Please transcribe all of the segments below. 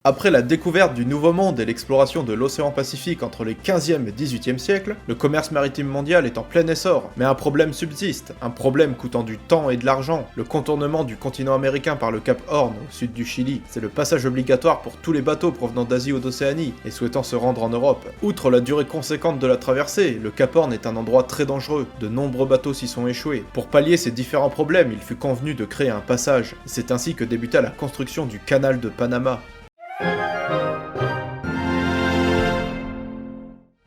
Après la découverte du Nouveau Monde et l'exploration de l'océan Pacifique entre les 15e et 18e siècles, le commerce maritime mondial est en plein essor, mais un problème subsiste, un problème coûtant du temps et de l'argent, le contournement du continent américain par le Cap Horn au sud du Chili. C'est le passage obligatoire pour tous les bateaux provenant d'Asie ou d'Océanie et souhaitant se rendre en Europe. Outre la durée conséquente de la traversée, le Cap Horn est un endroit très dangereux, de nombreux bateaux s'y sont échoués. Pour pallier ces différents problèmes, il fut convenu de créer un passage, et c'est ainsi que débuta la construction du canal de Panama.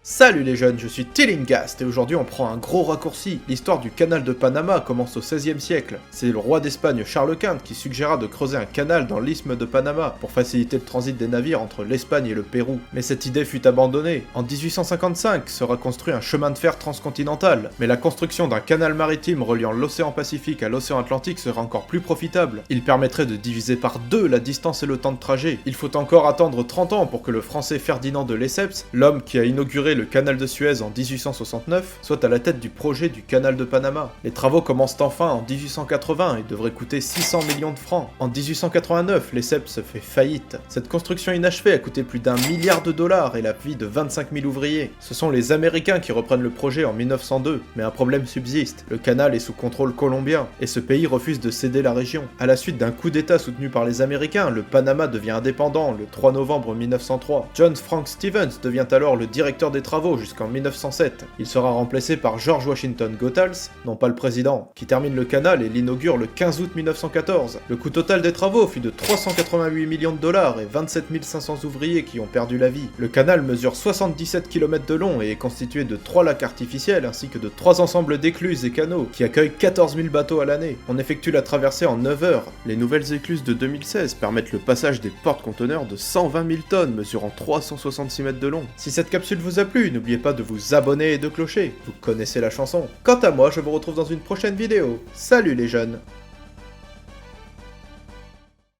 Salut les jeunes, je suis Tillingast et aujourd'hui on prend un gros raccourci. L'histoire du canal de Panama commence au XVIe siècle. C'est le roi d'Espagne Charles Quint qui suggéra de creuser un canal dans l'isthme de Panama pour faciliter le transit des navires entre l'Espagne et le Pérou. Mais cette idée fut abandonnée. En 1855 sera construit un chemin de fer transcontinental, mais la construction d'un canal maritime reliant l'océan Pacifique à l'océan Atlantique sera encore plus profitable. Il permettrait de diviser par deux la distance et le temps de trajet. Il faut encore attendre 30 ans pour que le français Ferdinand de Lesseps, l'homme qui a inauguré le canal de Suez en 1869, soit à la tête du projet du canal de Panama. Les travaux commencent enfin en 1880 et devraient coûter 600 millions de francs. En 1889, Lesseps fait faillite. Cette construction inachevée a coûté plus d'1 milliard de dollars et la vie de 25 000 ouvriers. Ce sont les Américains qui reprennent le projet en 1902, mais un problème subsiste. Le canal est sous contrôle colombien, et ce pays refuse de céder la région. À la suite d'un coup d'état soutenu par les Américains, le Panama devient indépendant le 3 novembre 1903. John Frank Stevens devient alors le directeur des travaux jusqu'en 1907. Il sera remplacé par George Washington Goethals, non pas le président, qui termine le canal et l'inaugure le 15 août 1914. Le coût total des travaux fut de 388 millions de dollars et 27 500 ouvriers qui ont perdu la vie. Le canal mesure 77 km de long et est constitué de 3 lacs artificiels ainsi que de 3 ensembles d'écluses et canaux qui accueillent 14 000 bateaux à l'année. On effectue la traversée en 9 heures. Les nouvelles écluses de 2016 permettent le passage des porte-conteneurs de 120 000 tonnes mesurant 366 mètres de long. Si cette capsule vous a plu, n'oubliez pas de vous abonner et de clocher, vous connaissez la chanson. Quant à moi, je vous retrouve dans une prochaine vidéo. Salut les jeunes!